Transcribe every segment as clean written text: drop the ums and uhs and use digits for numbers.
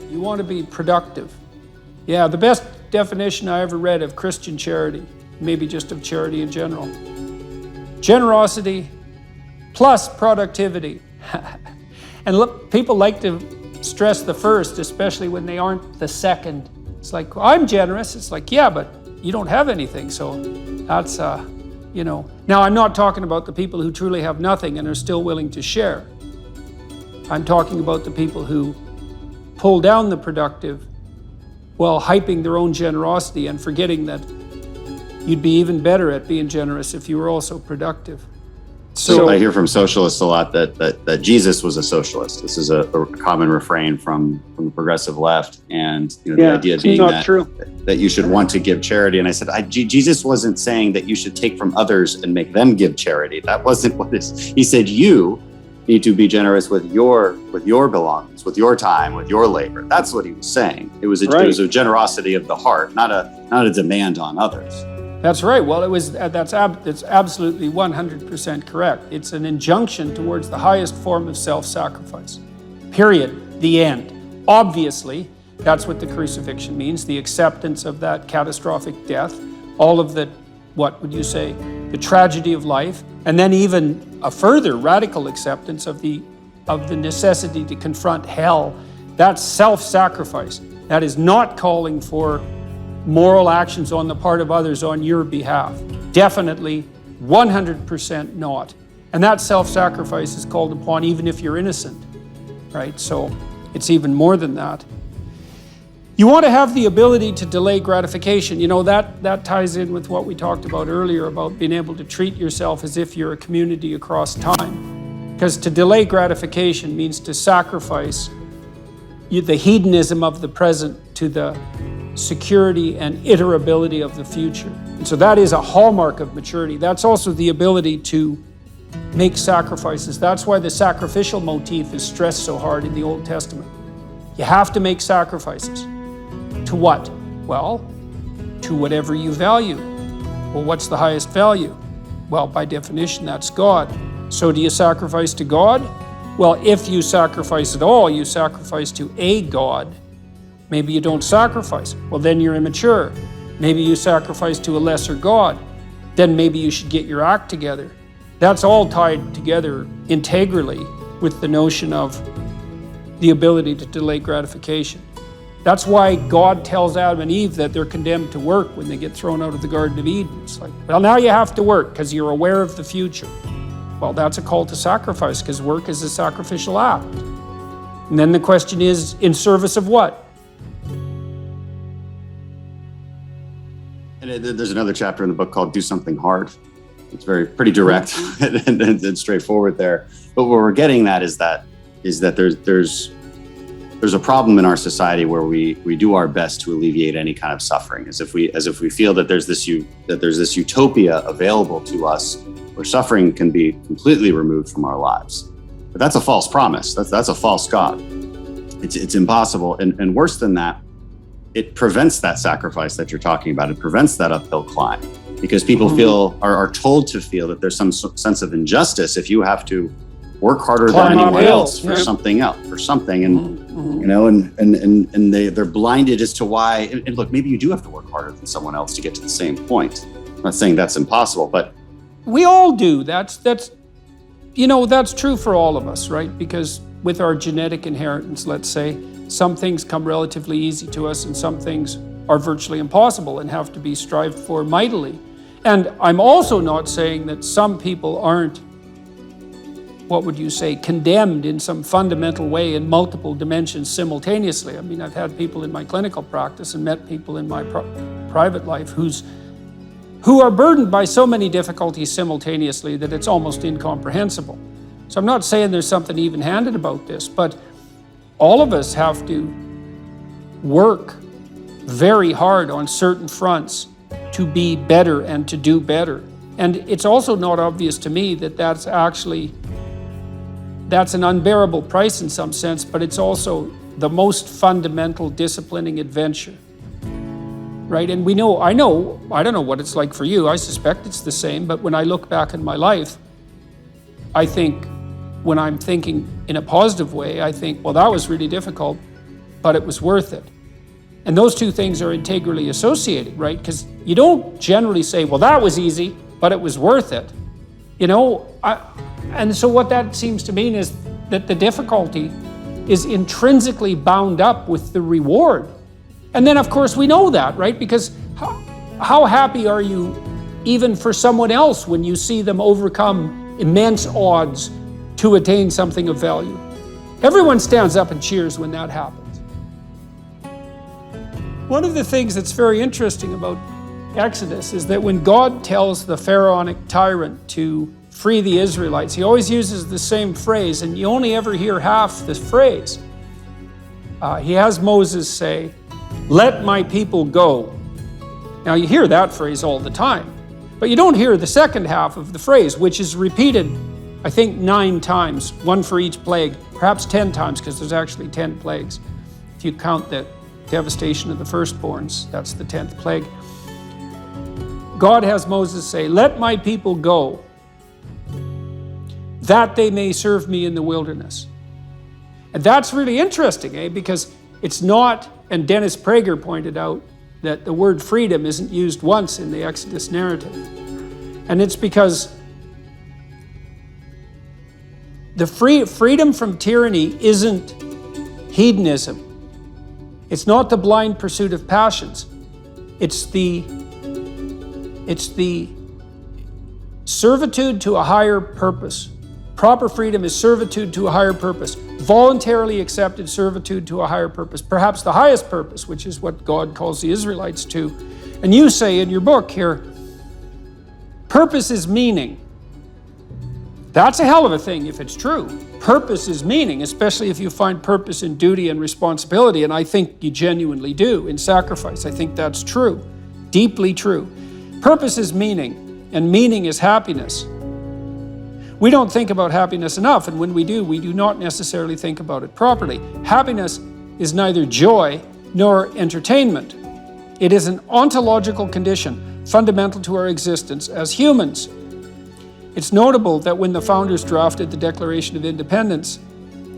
You want to be productive. Yeah, the best definition I ever read of Christian charity, maybe just of charity in general. Generosity plus productivity. And look, people like to stress the first, especially when they aren't the second. It's like, well, I'm generous. It's like, yeah, but you don't have anything. So that's, Now, I'm not talking about the people who truly have nothing and are still willing to share. I'm talking about the people who pull down the productive while hyping their own generosity and forgetting that you'd be even better at being generous if you were also productive. So I hear from socialists a lot that Jesus was a socialist. This is a common refrain from the progressive left, and the idea being that you should want to give charity. And I said, Jesus wasn't saying that you should take from others and make them give charity. That wasn't what he said. You need to be generous with your belongings, with your time, with your labor. That's what he was saying. It was a generosity of the heart, not a demand on others. That's right. Well, that's absolutely 100% correct. It's an injunction towards the highest form of self-sacrifice. Period. The end. Obviously, that's what the crucifixion means, the acceptance of that catastrophic death, all of the, what would you say, the tragedy of life, and then even a further radical acceptance of the necessity to confront hell. That's self-sacrifice. That is not calling for moral actions on the part of others on your behalf. Definitely 100% not. And that self-sacrifice is called upon even if you're innocent, right? So it's even more than that. You want to have the ability to delay gratification. That ties in with what we talked about earlier about being able to treat yourself as if you're a community across time. Because to delay gratification means to sacrifice the hedonism of the present to the security and iterability of the future. And so that is a hallmark of maturity. That's also the ability to make sacrifices. That's why the sacrificial motif is stressed so hard in the Old Testament. You have to make sacrifices. To what? Well, to whatever you value. Well, what's the highest value? Well, by definition, that's God. So do you sacrifice to God? Well, if you sacrifice at all, you sacrifice to a God. Maybe you don't sacrifice. Well, then you're immature. Maybe you sacrifice to a lesser God. Then maybe you should get your act together. That's all tied together integrally with the notion of the ability to delay gratification. That's why God tells Adam and Eve that they're condemned to work when they get thrown out of the Garden of Eden. It's like, well, now you have to work because you're aware of the future. Well, that's a call to sacrifice because work is a sacrificial act. And then the question is, in service of what? And there's another chapter in the book called Do Something Hard. It's pretty direct and straightforward there. But what we're getting at is that there's a problem in our society where we do our best to alleviate any kind of suffering, as if we feel that there's this utopia available to us where suffering can be completely removed from our lives. But that's a false promise. That's a false God. It's impossible. And worse than that, it prevents that sacrifice that you're talking about. It prevents that uphill climb because people are told to feel that there's some sense of injustice if you have to work harder than anyone else for something. And they're blinded as to why. And look, maybe you do have to work harder than someone else to get to the same point. I'm not saying that's impossible, but we all do. That's true for all of us, right? Because with our genetic inheritance, let's say, some things come relatively easy to us and some things are virtually impossible and have to be strived for mightily. And I'm also not saying that some people aren't, what would you say, condemned in some fundamental way in multiple dimensions simultaneously. I mean, I've had people in my clinical practice and met people in my private life who are burdened by so many difficulties simultaneously that it's almost incomprehensible. So I'm not saying there's something even-handed about this, but all of us have to work very hard on certain fronts to be better and to do better. And it's also not obvious to me that that's an unbearable price in some sense, but it's also the most fundamental disciplining adventure, right? And I don't know what it's like for you. I suspect it's the same, but when I look back in my life, I think when I'm thinking in a positive way, I think, well, that was really difficult, but it was worth it. And those two things are integrally associated, right? Because you don't generally say, well, that was easy, but it was worth it. And so what that seems to mean is that the difficulty is intrinsically bound up with the reward. And then, of course, we know that, right? Because how happy are you even for someone else when you see them overcome immense odds to attain something of value? Everyone stands up and cheers when that happens. One of the things that's very interesting about Exodus is that when God tells the Pharaonic tyrant to free the Israelites, he always uses the same phrase, and you only ever hear half the phrase. He has Moses say, "Let my people go." Now you hear that phrase all the time, but you don't hear the second half of the phrase, which is repeated, I think 9 times, one for each plague, perhaps 10 times, because there's actually 10 plagues. If you count the devastation of the firstborns, that's the 10th plague. God has Moses say, "Let my people go, that they may serve me in the wilderness." And that's really interesting, because it's not, and Dennis Prager pointed out that the word freedom isn't used once in the Exodus narrative. And it's because the freedom from tyranny isn't hedonism. It's not the blind pursuit of passions. It's the servitude to a higher purpose. Proper freedom is servitude to a higher purpose, voluntarily accepted servitude to a higher purpose, perhaps the highest purpose, which is what God calls the Israelites to. And you say in your book here, purpose is meaning. That's a hell of a thing if it's true. Purpose is meaning, especially if you find purpose in duty and responsibility, and I think you genuinely do, in sacrifice. I think that's true, deeply true. Purpose is meaning, and meaning is happiness. We don't think about happiness enough, and when we do not necessarily think about it properly. Happiness is neither joy nor entertainment. It is an ontological condition fundamental to our existence as humans. It's notable that when the founders drafted the Declaration of Independence,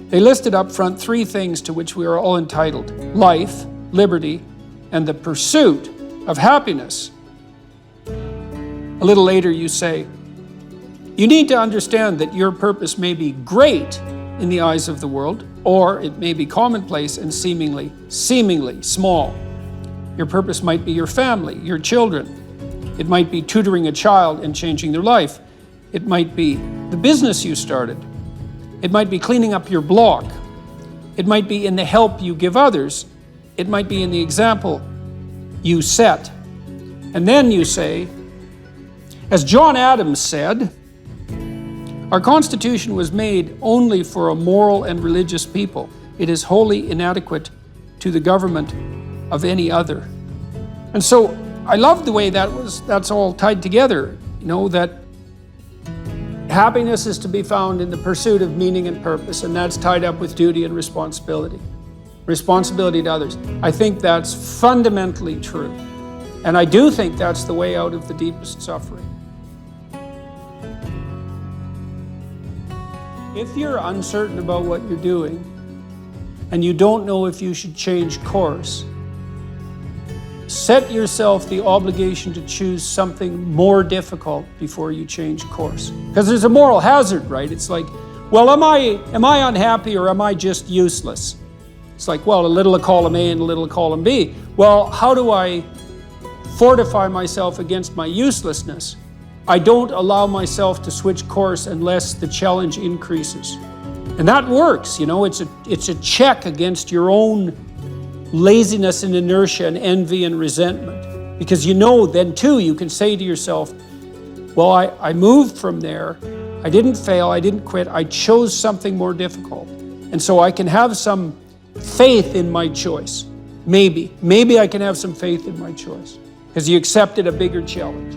they listed up front 3 things to which we are all entitled: life, liberty, and the pursuit of happiness. A little later you say, you need to understand that your purpose may be great in the eyes of the world, or it may be commonplace and seemingly small. Your purpose might be your family, your children. It might be tutoring a child and changing their life. It might be the business you started. It might be cleaning up your block. It might be in the help you give others. It might be in the example you set. And then you say, as John Adams said, our Constitution was made only for a moral and religious people. It is wholly inadequate to the government of any other. And so I love the way that's all tied together, that happiness is to be found in the pursuit of meaning and purpose, and that's tied up with duty and responsibility to others. I think that's fundamentally true. And I do think that's the way out of the deepest suffering. If you're uncertain about what you're doing and you don't know if you should change course, set yourself the obligation to choose something more difficult before you change course. Because there's a moral hazard, right? It's like, well, am I unhappy or am I just useless? It's like, well, a little of column A and a little of column B. Well, how do I fortify myself against my uselessness? I don't allow myself to switch course unless the challenge increases. And that works, it's a check against your own laziness and inertia and envy and resentment. Because then too, you can say to yourself, well, I moved from there. I didn't fail, I didn't quit, I chose something more difficult. And so I can have some faith in my choice. Maybe I can have some faith in my choice because you accepted a bigger challenge.